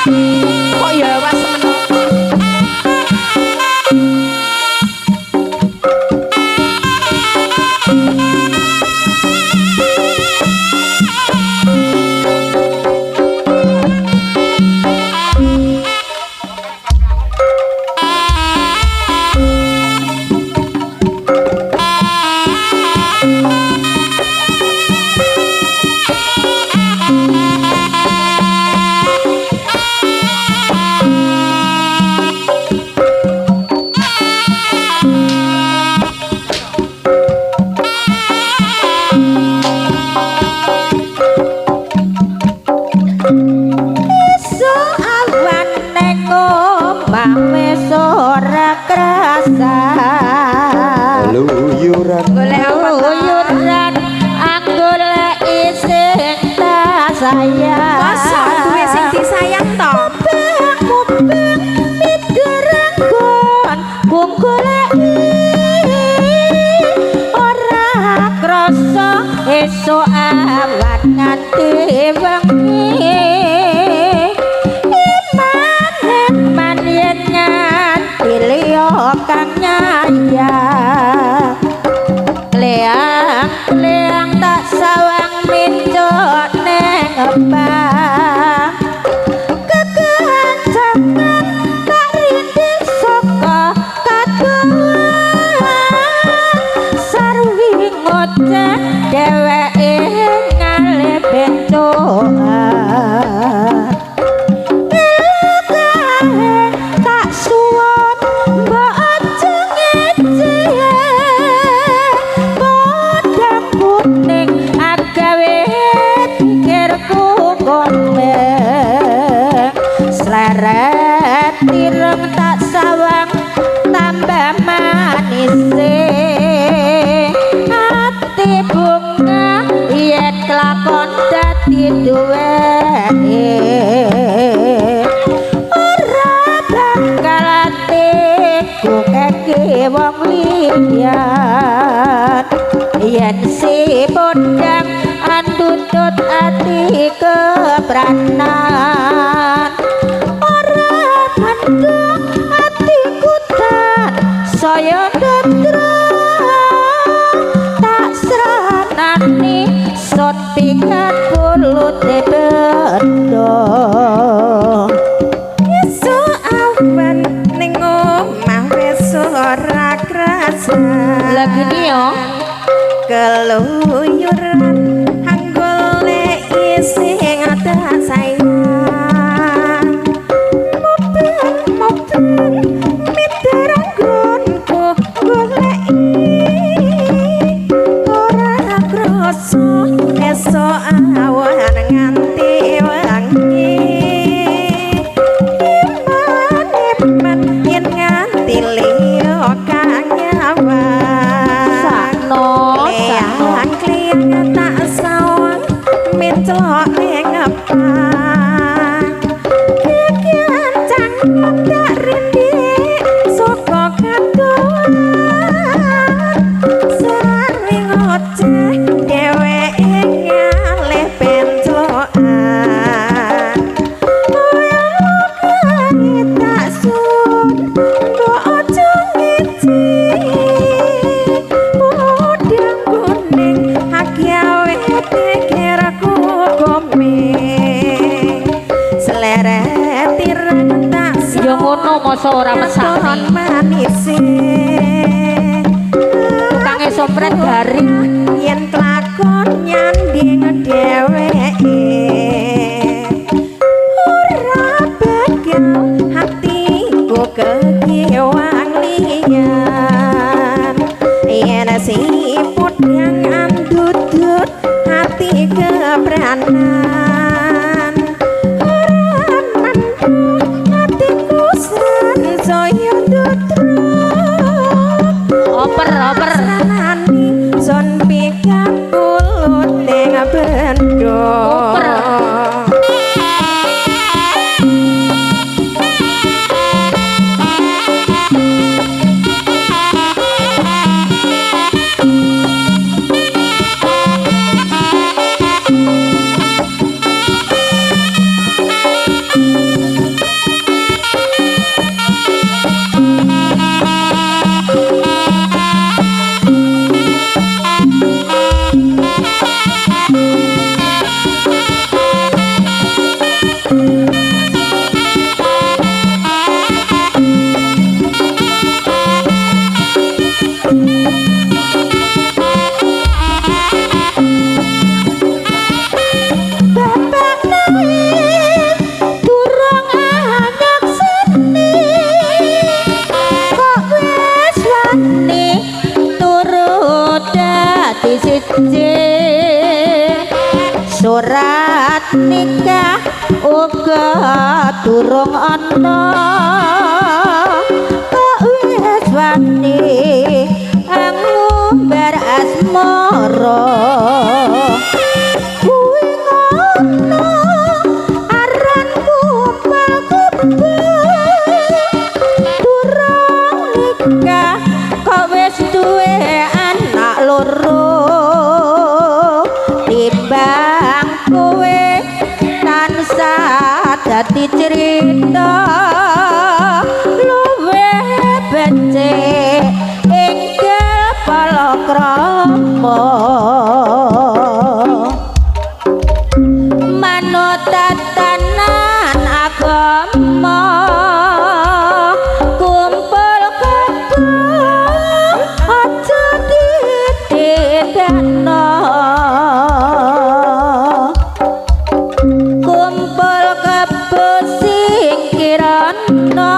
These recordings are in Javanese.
Kok ya was semen. Yen si bodang andutut ati kepranan ora mandung atiku tan saya datra tak seranani sot pikat pulute bendo iso awan ning omah wis ora krasa lagi yo keluyuran hanggole isi ngata sayang mobil miteranggonku goleki ora kroso esok awan nganti wangi iman yen nganti liyo kang celok ning ngepang kikian cangkem tak rindik saka kadoan sarwi ngoceh dheweke ngalih pencelokan koyo kang tak sun mbok aja ngici udang kuning akiawe pikirku seleret tirang tak yo ngono masa ora mesani manise tukange sopret garing yen kelakon nyanding dheweke ora bakal hatiku kekewang liyan yen siput yang andudut hati kepranan oper sanani son pikat kulut ning bendo durung ana kok wis wani ngumbar asmara kuwi ngono aran kumpul durung nikah kok wis duwe anak loro timbang kowe tansah dadi cerita luwih becik ing palakrama manut tatanan agama kumpul kabeh aja didedakno kumpul kabeh sing kirana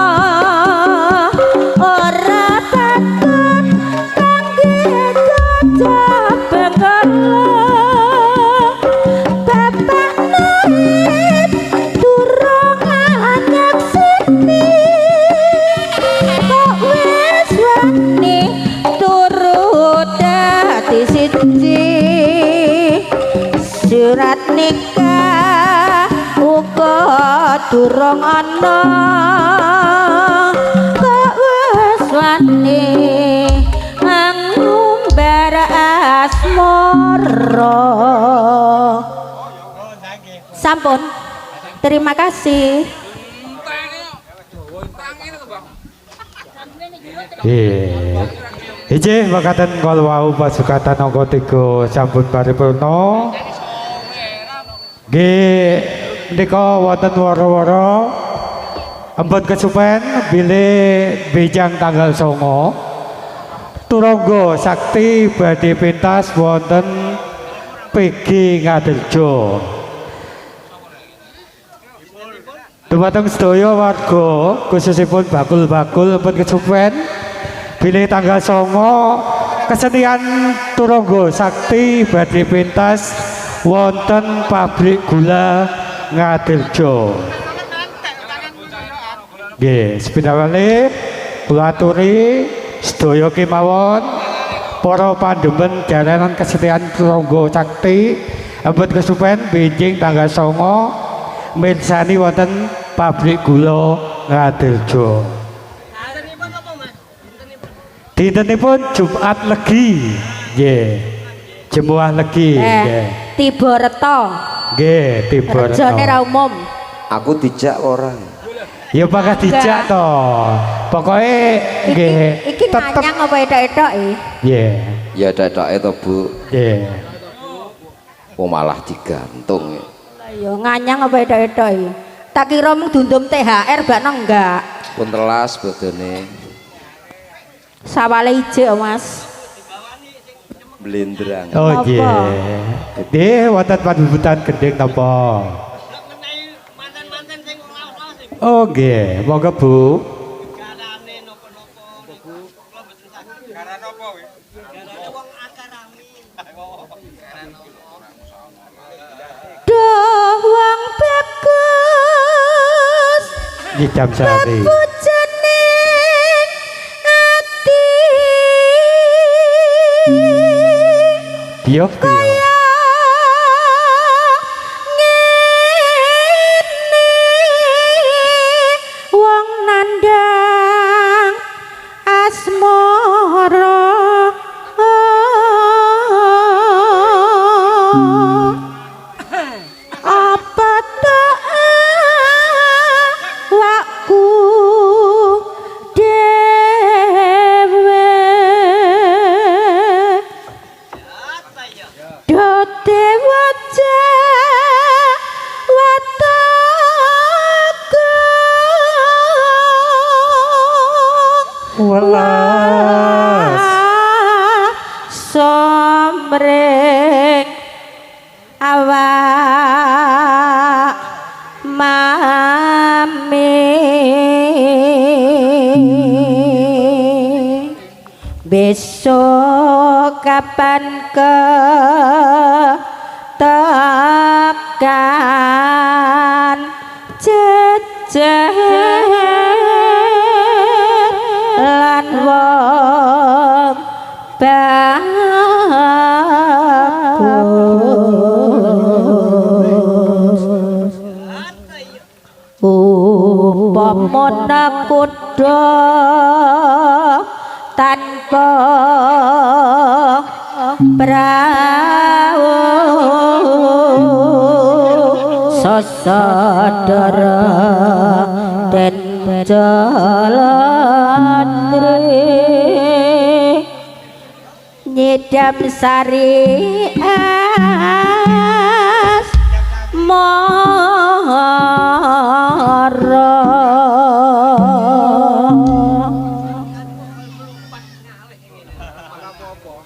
ora takut kangge gajah benggala bapak naib durung nyaksini kok wis wani turut dadi siji surat nikah uga durung ana kok wis wani ngumbar asmara sampun terima kasih Ije makaten kala wau pasukatan angka 3 sampun paripurna. Nggih menika wonten wara-wara ampun kesupen bilih bijang tanggal 9 turangga sakti badhe pentas wonten PG Ngadirjo. Dumateng sedaya warga khususipun bakul-bakul ampun kesupen bilih tanggal 9 kesenian turangga sakti badhe pentas wonten pabrik gula Ngadirjo. Nggih, sepindah kula aturi sedaya kemawon para pandemen jalanan kesenian turangga sakti ampun kesupen benjing tanggal 9 mirsani wonten pabrik gula Ngadirjo. Dintenipun Jumat Legi, nggih. Jemuah Legi, nggih. Tiba Reto. Nggih, tiba Reto. Rejane ra umum. Aku dijak orang. Ya bakal dijak to. Pokoke nggih. Iki nganyang apa etok-etoke? Nggih. Ya dadak to, Bu. Nggih. Oh malah digantung. Lah ya nganyang apa etok-etoke? Tak kira mung dundum THR bakno enggak. Pun telas bodone. Sawale ijik Mas. Blendrang. Oh nggih. Nggih wonten panubutan gending napa? Oh nggih, monggo Bu. Duh wong bagus. Nyidam sari. Pujening ati. Diok diok. Wong nandang asmara apa tak wakku dewe do dewaja Welas. Somrek awak mami besok kapan tekan lan wong bagus upama kuda tanpa prawo sasadara den jalandri nyidam sari as mara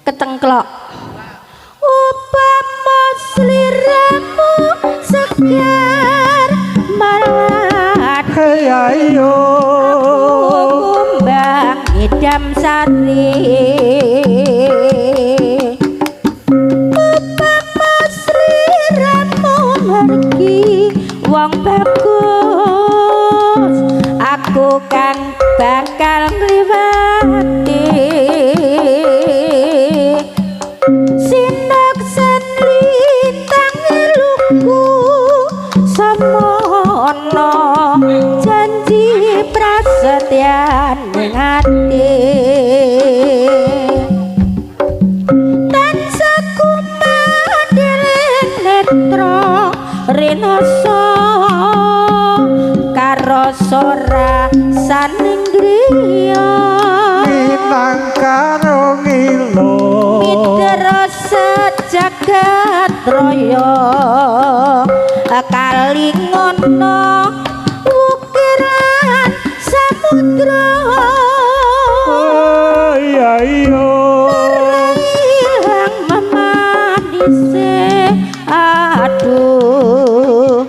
ketengklok upama sliramu segar malat hey ayo kumbang idam sari upama sliramu mergi wong bagus aku kan bakal ngliwati sinaksen lintang luku semono janji prasetyan ning ati tansah kumadhering netra rinoso karo sora saning griya minang karo ngilo mitra sejagat raya kali ngono ukiran samudra ayo ilang memanise aduh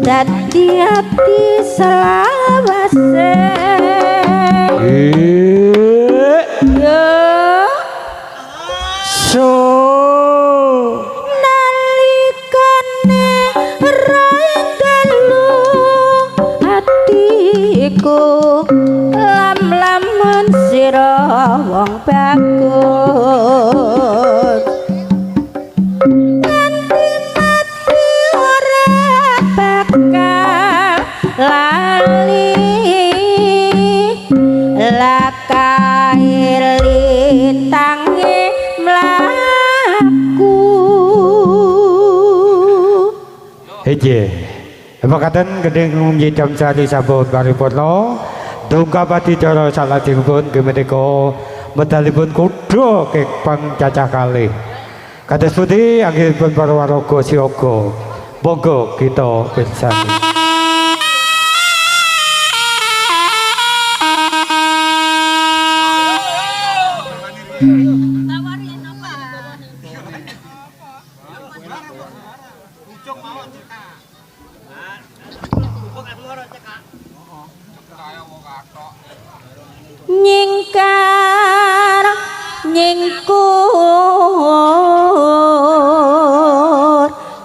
dadi ati selawase yo so nalikane raing dalu atiku lam-lamun sira wong bagus nganti mati ora bakal lali lakae litange mlaku Heje, makaten gedeng nyidam sari sabun paripurna dungkapati cara salajengipun gemenika medalipun kuda kekpang cacah kalih. Kados pundi anggenipun para waraga siaga. Monggo kita pirsani. nyingkar nyingkur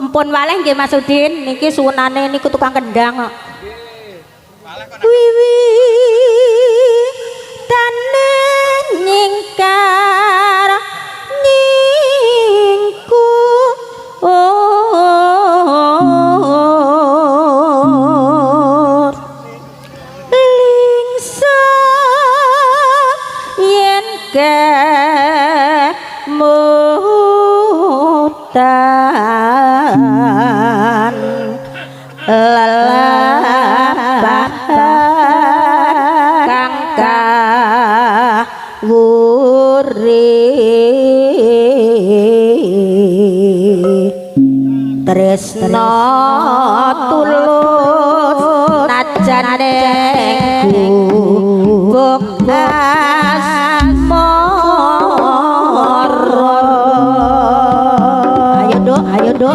mpun waleh nggih Mas Udin niki sunane niku tukang kendang kok wiwi tane nyingkar nyingkur kemutan lalabahan kang kawuri tresna tulus najane bekas moro ayo dok ayo dok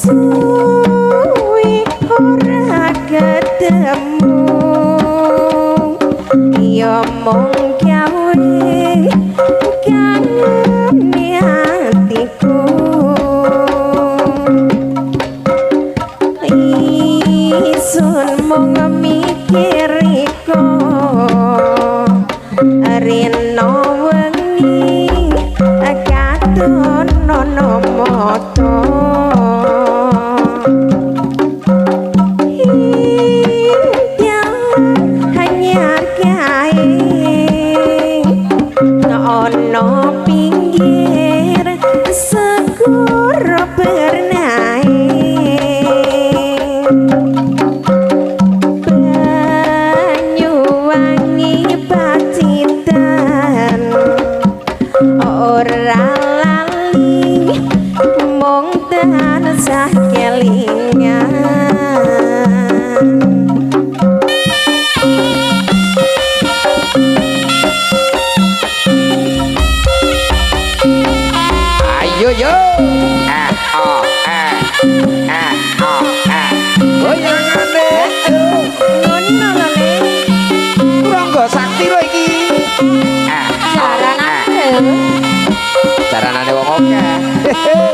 Suwi ora ketemu tansah kelingan. Ayo yo. Oh goyangane. Ngono lho Le. Rangga sakti lho iki. Jaranane. Jaranane wong akeh.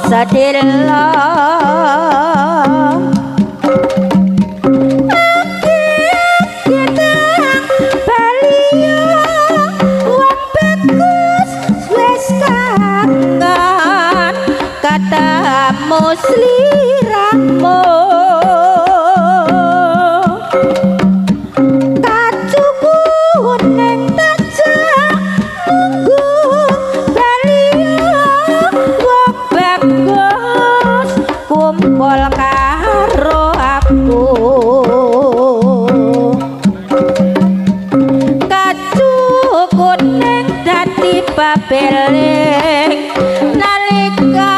Sadelo ketemu sliramu kacuku ning tajak nunggu baliyo wong bagus kumpul karo aku kacuku ning dadi babeling nalika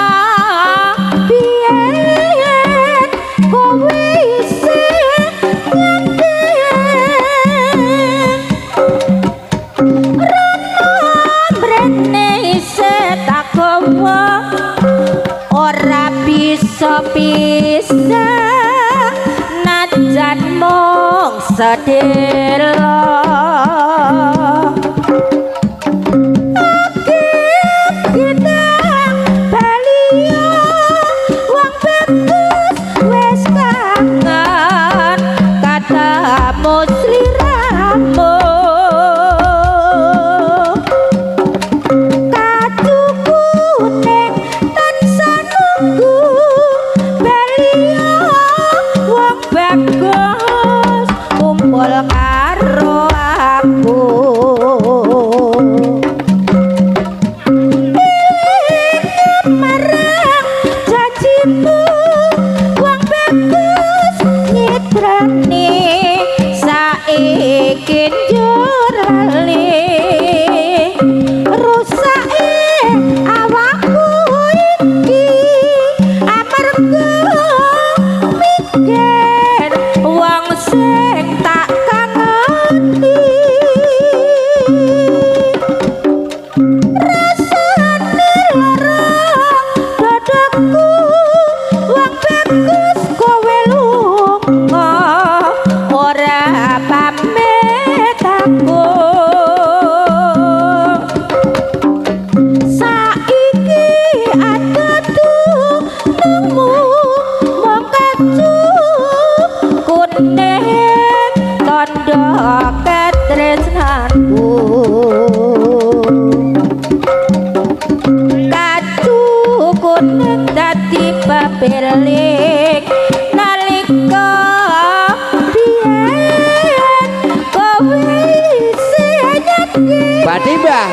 ora bisa pisah najan mung sedelo kita baliyo wong bagus wis kangen ketemu sliramu bagus kumpul karo aku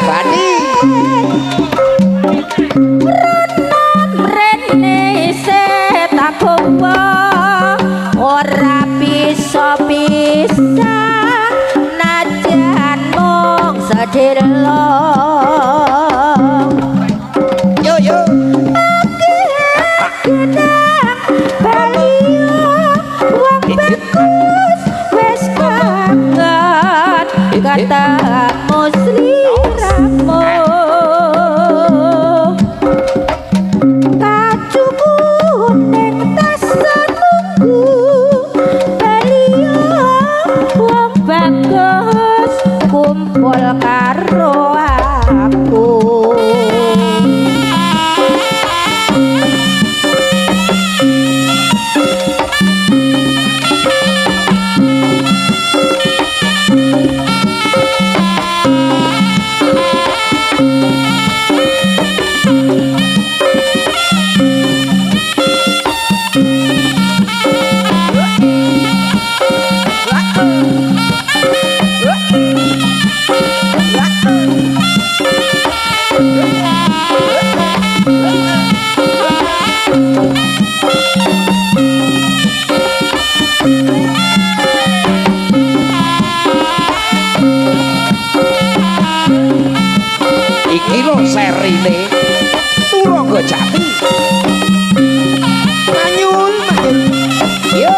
Bani rene setakowa ora bisa najan mung sedelo yo yo kata musliramu kacuku ning tasan nunggu beliau wong bagus kumpul karo aku iki lho serine Turangga Jati manyul yo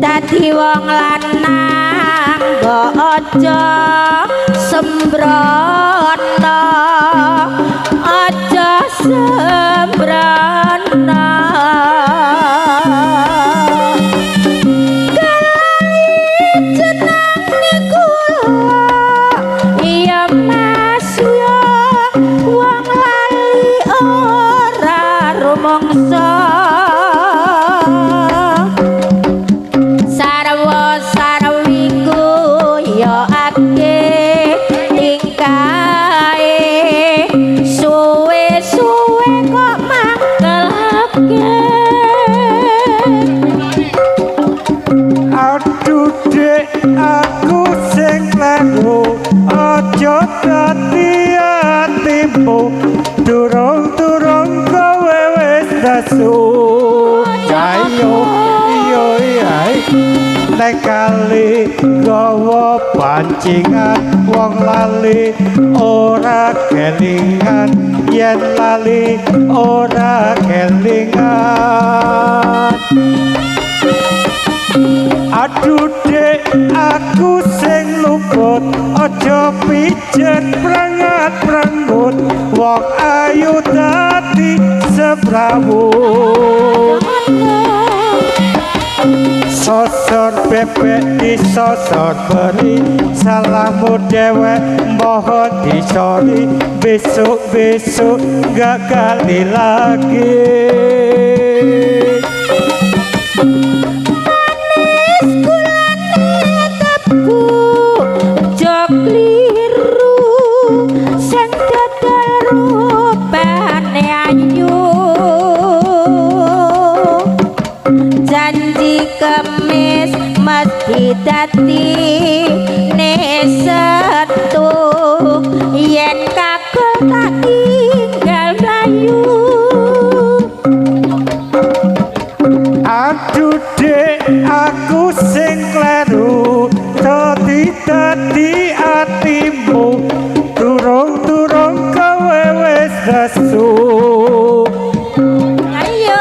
dadi wong lanang mbok aja sembrono aja sembrono jenenge kula iya mas yo wong lali ora rumangsa Durung kowe wis dasu ayo iyo ai nek kali gawa pancingan wong lali ora kelingan yen lali ora kelingan aduh dek aku sing luput aja pijet prangat-prangut wong ayu dadi sebrawut sosor bebek disosor beri salamu dewek mohon disori besok-besok gak kali lagi kemis mesti dadi nesetu yen kagol tak tinggal bayu aduh dek aku sing kleru dadi atimu turung kowe wis dasu ayo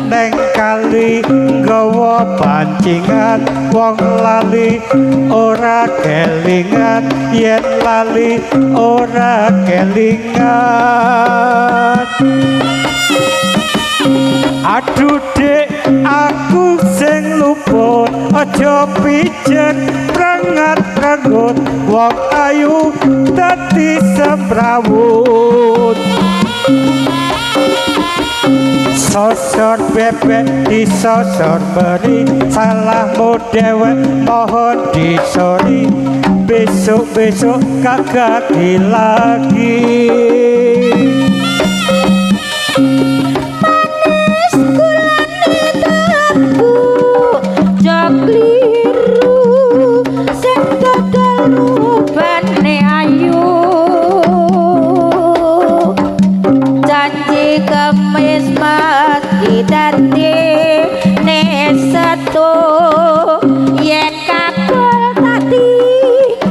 neng kali nggawa pancingan wong lali ora kelingan yen lali ora kelingan aduh dek aku sing luput aja pijet prangat ranggut wong ayu dadi semrawut sosor bebek disosor beri salahmu dewek mohon disori besok-besok kagak lagi manis gulane tebu jokliru sing dodol rupane ayu janji kemis meski dadi nesetu yen kakul tadi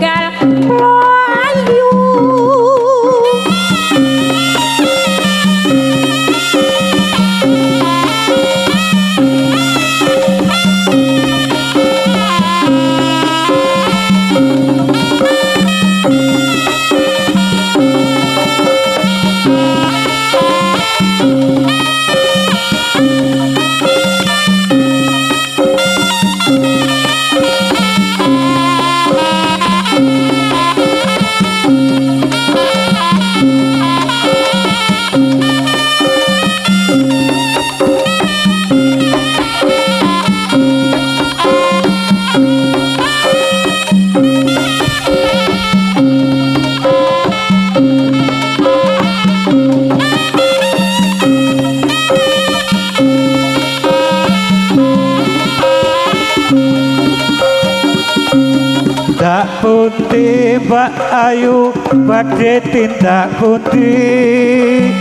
gal mlayu Tindak putih Mbak Ayu badhe tindak putih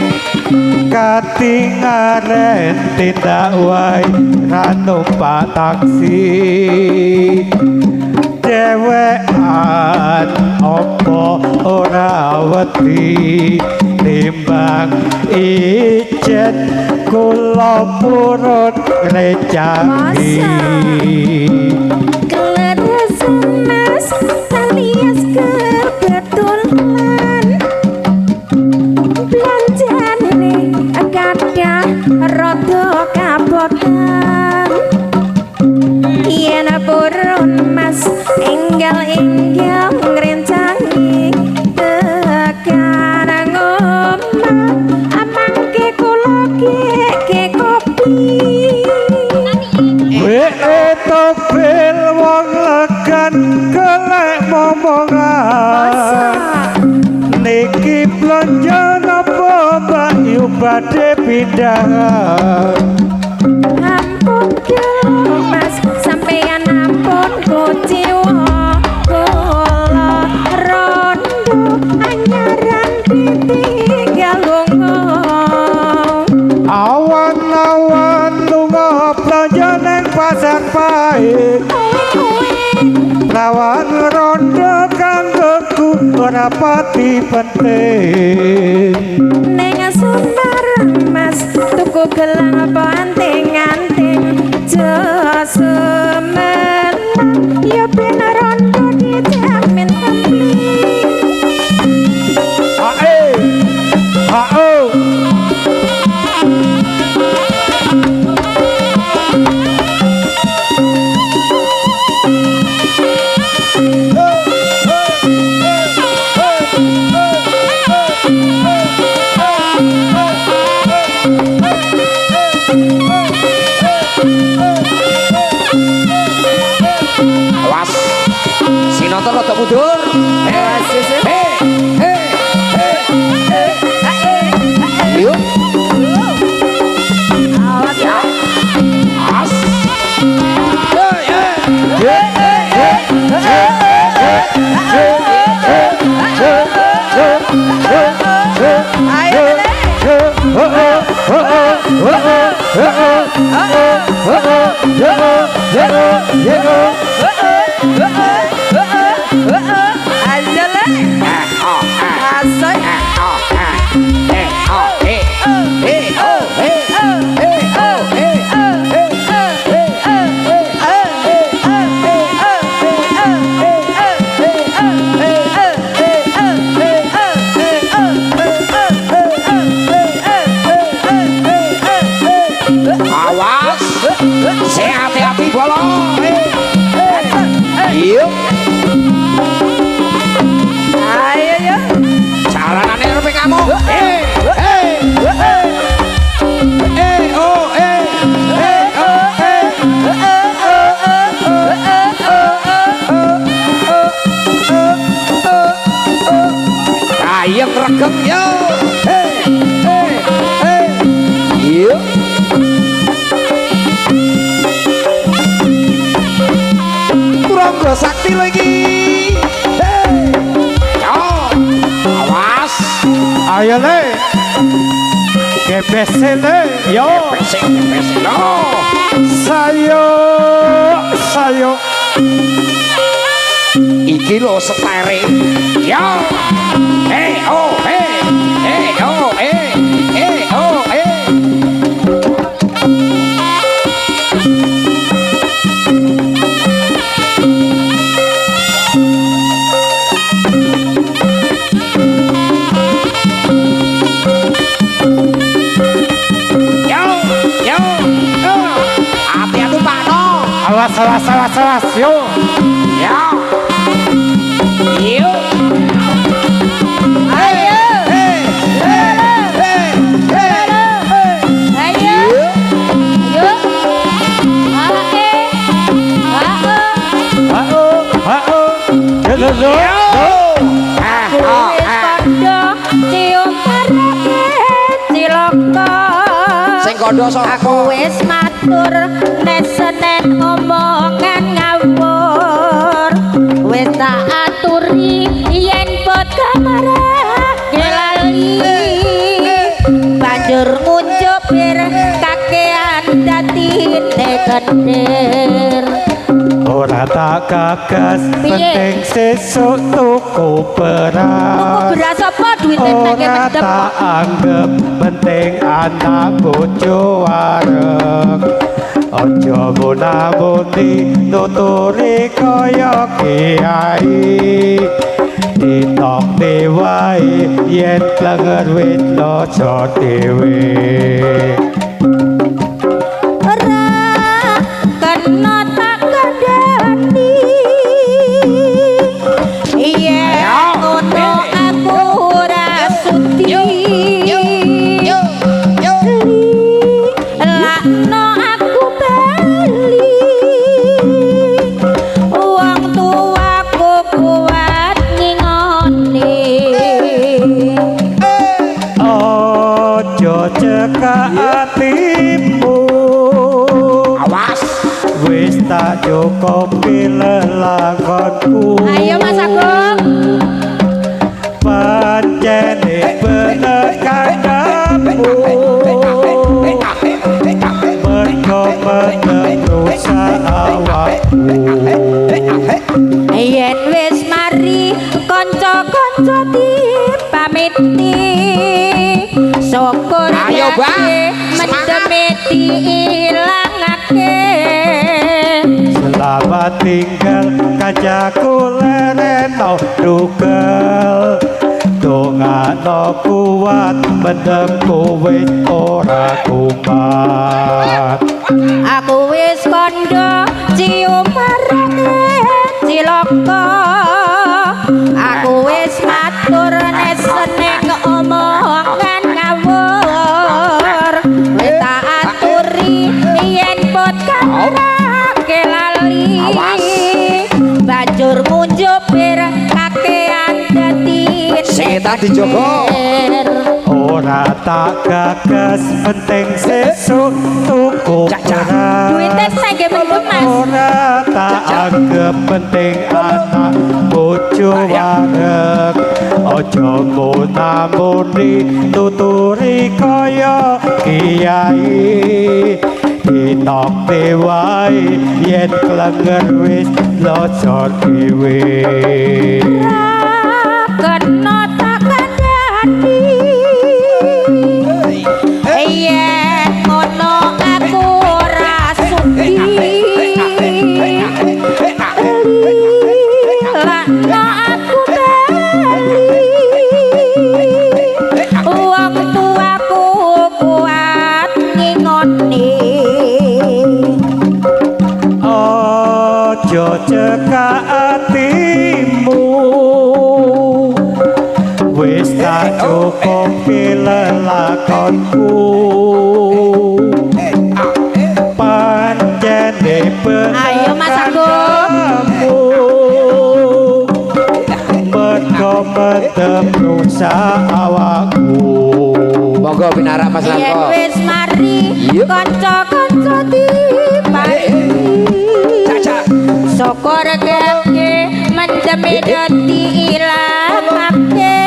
katingaren tindak wae ra numpak taksi dewekan opo ora wedi timbang ijet kula purun recangi mas alias kebetulan belanjane kadang rada kabotan yen purun mas enggal-enggal ngrencangi tekan ngomong amangke kula ke kopi topil wong legan kelek momongan niki blonjo napa Bayu badhe pindahan ampun mas sampeyan ampun kuciwa kula rondo anyaran ditinggal lunga awan-awan lunga blonjo neng pasar pahit lawan rondo kanggoku ora pati penting neng sembarang mas tuku gelang apa anting-anting semenang ya ben rondo dijamin komplit ae hao awas sinonton rada mundur yuk awas ya as Awas. Hati-hati bolong. Yuk. Ayo yo. Jalanane arep kamu. Ayam regep yo. Yuk. Turangga sakti lagi. Yo. Awas. Ayo le. Kepese le. Yo. Pesing no. Sayo. Iki lo setere. Yo. Oh. Hati-hati Pak No. Awas. Yo. Ya. Yuk. Ayo. Ayo. Yo. Yo. Wis kandha cium parake cilaka. Sing kandha sapa? Aku wis matur nek senen omongan ngawur. Wis tak aturi yen pot kamare lali. Banjur ngunjuk bir kakean datine kendir. Ora tak gagas penting sesuk tuku beras. Tuku beras apa duwite tak Ora mendem tak anggap penting anak bojo arep. Aja muna-muni nuturi kaya kiai. Ditok dewae yen klenger wit lojo dhewe. ora kena tak kandhani. Iya ngono aku ora sudi. Lakno aku bali. Wong tuaku kuat ngingoni. Ojo cekak atimu. Awas. Wis tak cukupi lelakonku. Ayo Mas Agung. Pancene bener kandangmu. Mergo menterus awakku. Yen wis mari kanca-kanca dipamiti. Syukur Ayo, Bang. mendeme diilangake. Selamat tinggal kajaku lereno dukel. Dongano kuat mendemku wis ora kumat. Aku wis kandha cium marake cilaka. Aku wis matur nek seneng omongan ngawur. Wis tak aturi yen pot kamrake lali. Banjur ngunjuk bir kakean dadi Setan dijogo. Ora tak gagas penting sesuk tuku beras. Duite sing mendem Mas. Ora tak anggap penting anak bojo wareg. Aja muna-muni tuturi kaya kiai. Ditok dewae yen klenger wis lojo dhewe. Kena tak kandhani. Iya ngono aku ora sudi. Lakno aku bali. Wong tuaku kuat ngingoni. iki lelakonku pancene Ayo Mas Agung. Mergo mendem nusa awakku. Monggo pinarak Mas Yen Langko. wis mari Yuk. kanca-kanca dipati. Caca. Syukur gede mendemi dadi ilangake.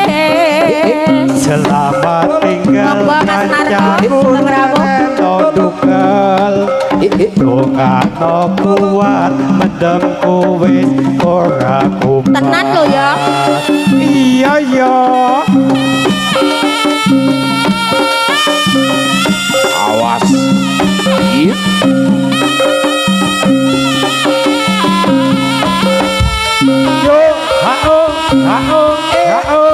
Selamat tinggal Monggo Mas Marco, kancaku Sugeng Rawuh. no dukel. Dongano kuat mendemku wis ora kumat. Tenan lho ya. Iya ya. Awas. Yuk. Yo, hao, hao, hao,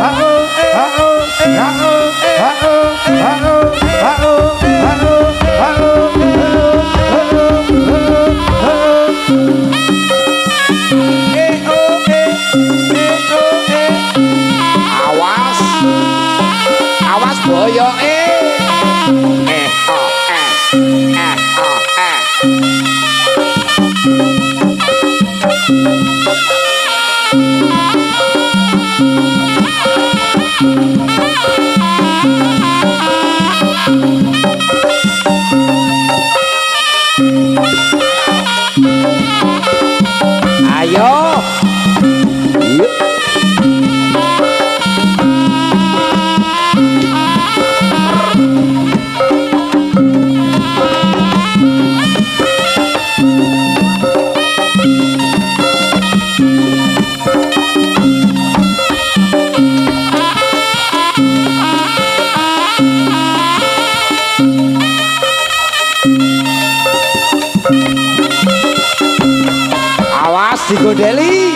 hao, hao, hao, hao, hao, hao, Awas. Awas boyoke. Ayo. Yuk. Awas digodeli.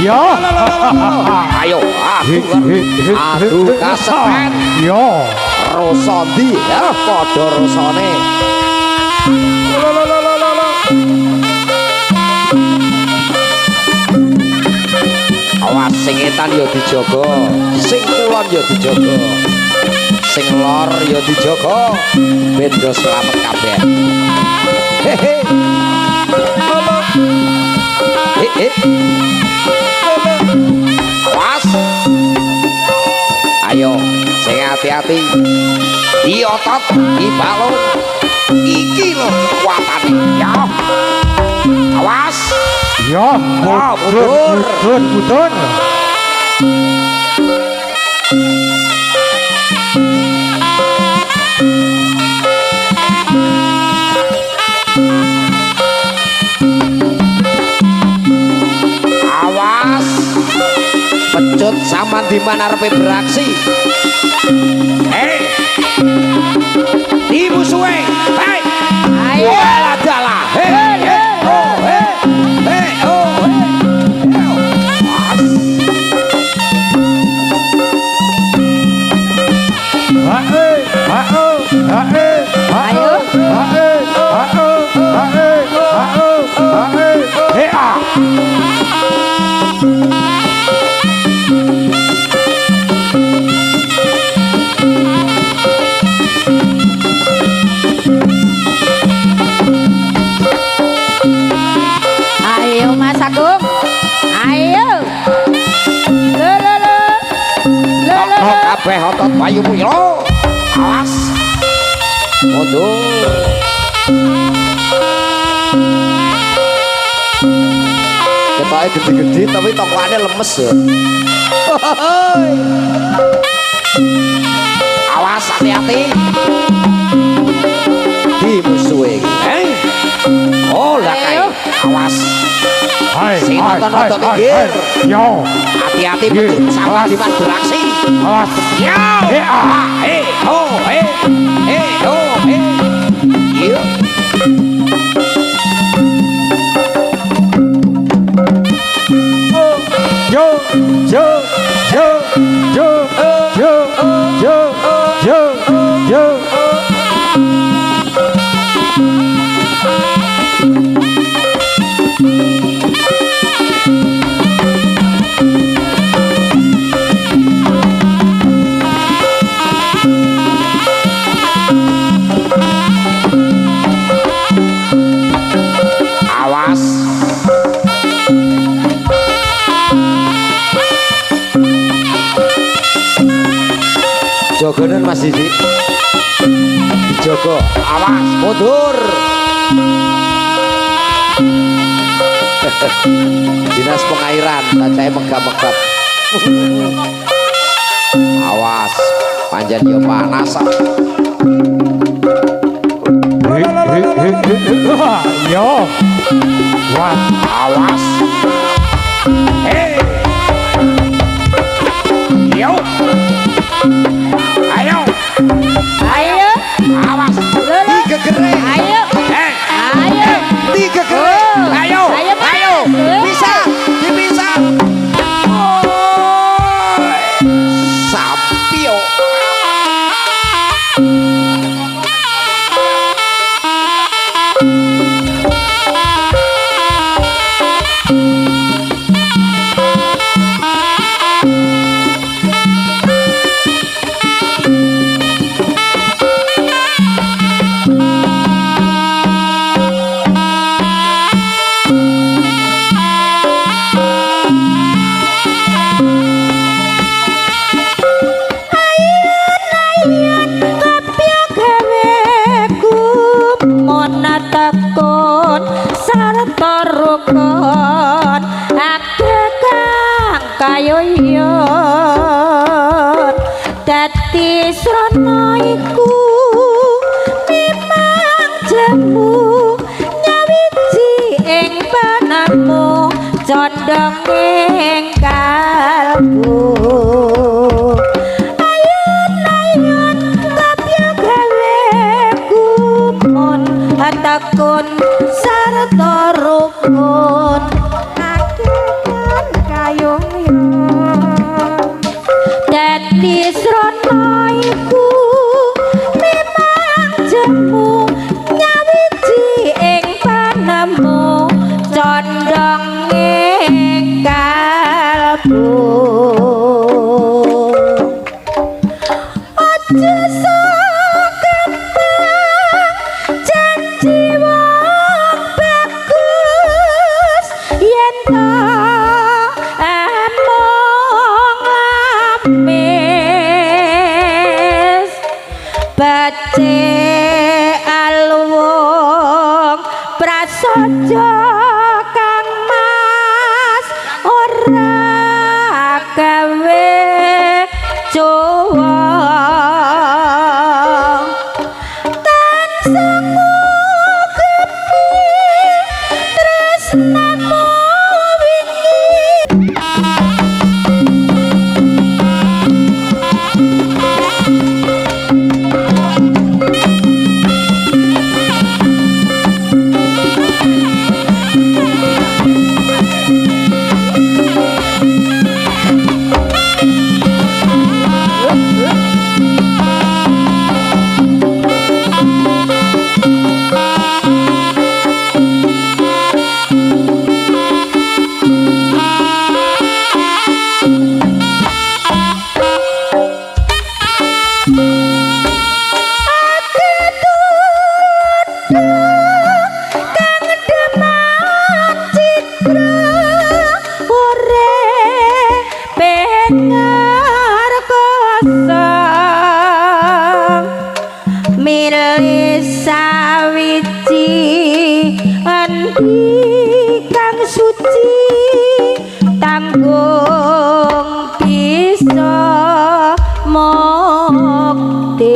Yo. Ayo, aduh kasepen. Yo. Rosondi ya padha rosane. Awas sing etan ya dijaga, sing kulon ya dijaga. Sing lor ya dijaga, ben do slamet kabeh. Hehe. Awas. Ayo, sing hati-hati. Di otot, di balung. Iki lho kekuatane. Ya. Awas. Yo. mundur. Mundur. Awas. Pecut sama di mana arepe beraksi. Hei. Di musuhe. Hei. Ayo. Wala dalah. Hei. Hei. Oh, hei. Hei. Oh, hei. Awas. Hae, hao, hae, Ayo. hae, hao, hae, hao, hae. Hea. Ayo Mas Agung. Ayo. Lo lo lo. Lo lo Tok lo. kabeh otot bayumu yo. Awas. Mundur. Ketoke gede-gede tapi tokane lemes ya. Awas hati-hati. Di musuhe. Oh lah kae. Awas. Hai, Sing hai, nonton hai, rada hai, minggir. hai. Yo. Hati-hati pecut sama di mas beraksi. Awas. Ya. Hea. Ho, he. Ho, he. Yuk. Yo, yo, yo, yo, yo, yo, yo, yo. dijogonen Mas Didi. Dijogo, awas mundur. Dinas pengairan, kacae megap-megap. Awas, panjen yo panas. Yo. Wah, Awas. Hei. Yo. Ayo. Ayo. Awas. Tiga kere. Ayo. Hei. Ayo. Tiga kere. Ayo. Ayo, Mas. Ayo. Bisa. Bisa. Sampio. Tekun sarta rukun akeh kang kayuyon dadi srana iku memang jemu nyawiji ing panemu condong ing kalbu ayun kapya gawe gumun takun sarta rukun akekan kayung dadi srana iku memang jemu nyawiji ing panemu condong ing kalbu aja bace alwong prasaja kang mas ora gawe cowa tansah mugepi tresnamu kang suci tanggung bisa mukti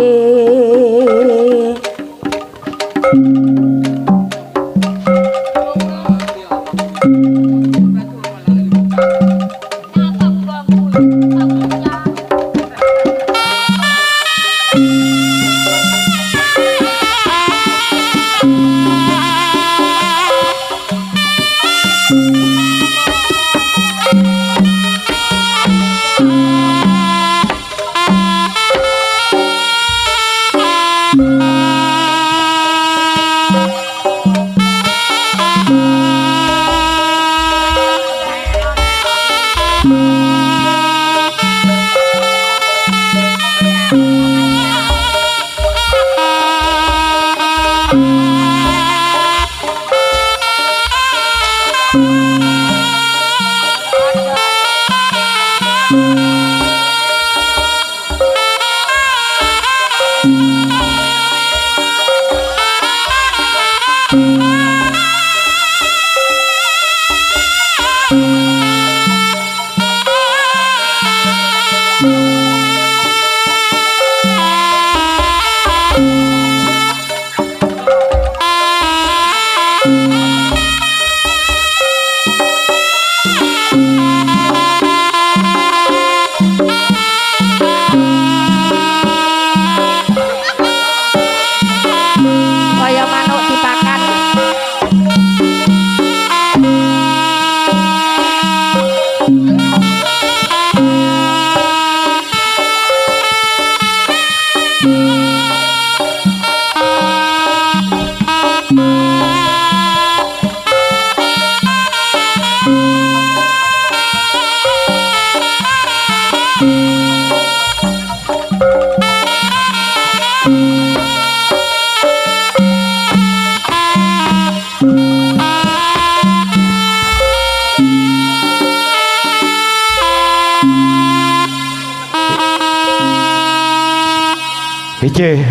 Iki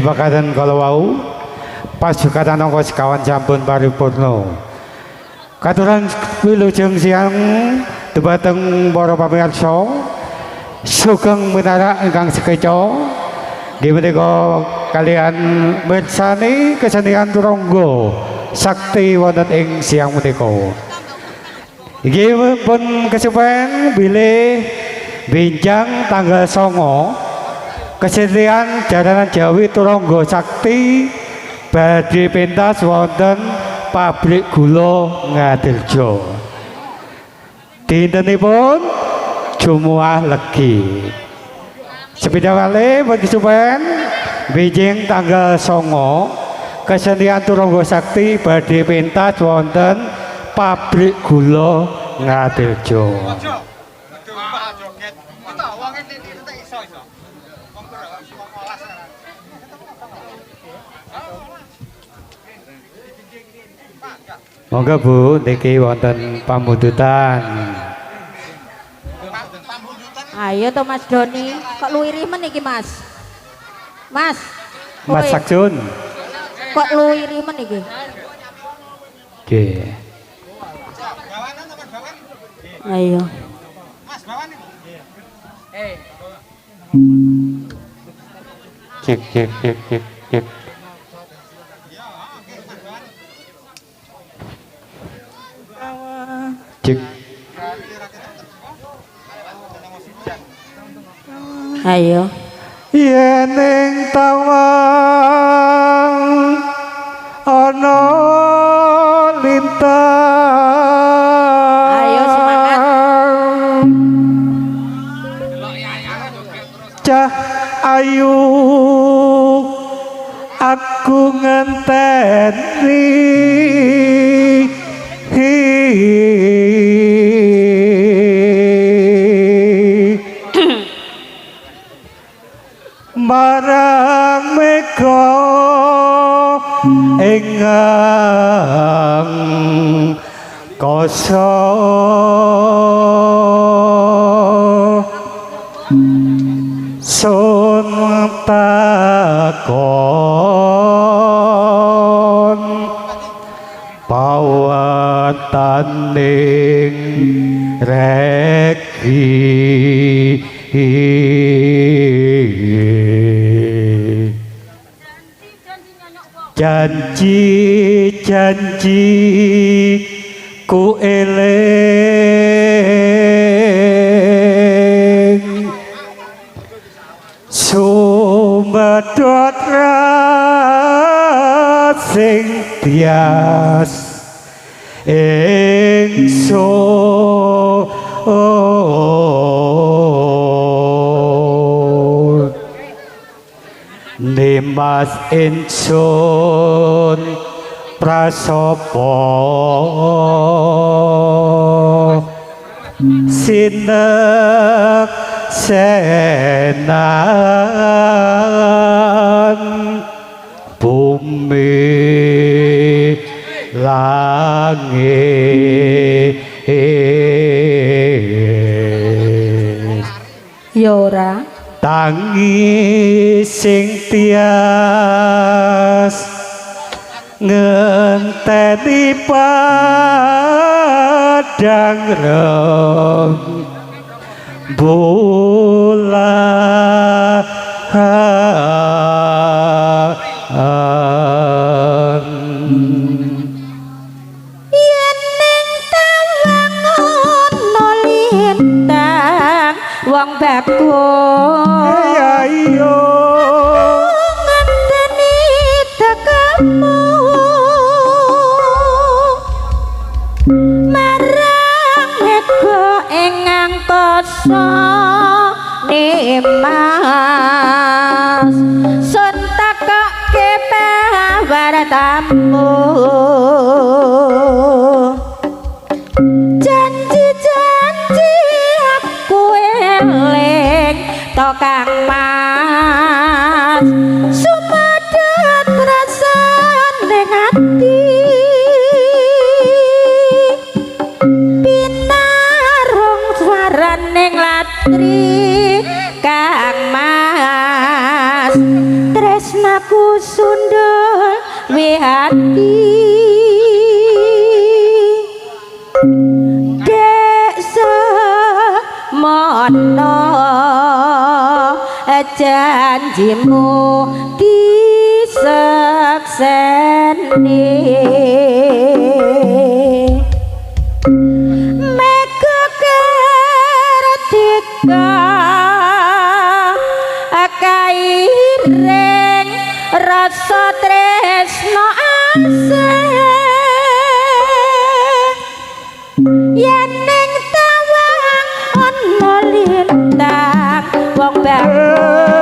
wakadan kala wau pasukatan angka sekawan sampun paripurna. Katuran wilujeng siang dhumateng para pamirsa sugeng menara ingkang sekeca nggih menika kalian mirsani kesenian turangga sakti wonten ing siang menika. Iki pun kesupen bilih binjang tanggal 9 kesenian jaranan Jawi turangga sakti badhe pentas wonten pabrik gula Ngadirjo. Dintenipun Jumuah Legi. Sepeda wale pun kesupen binjing tanggal 9 kesenian turangga sakti badhe pentas wonten pabrik gula Ngadirjo. Monggo Bu, niki wonten pambututan. Ayo to Mas Doni, kok luwirih men iki Mas? Mas. Mas kowe Sakjun. Kok luwirih men iki? Nggih. Ayo. Cek cek cek cek cek. Cek. Ayo. Yen ing tawang ana lintang. Ayo semangat. Cah ayu aku ngenteni marang mega engang koso sun takon pawataning reki janji ku eling sumedhot sing tias ingsun nimas ingsun prasopo sinek senan bumi langit Yora. tangi sing tias ngenteni padang rembulan Yen ning tawang ana lintang wong bagus ayo ngenteni tekemu marang mega ing angkasa nimas sun takoke pawartamu janji-janji aku eling to Kang Mas sumedhot rasane ati hati dek semono janjimu disekseni mega keretika kairing rasa tresno asih yen ning tawang ana lintang wong baru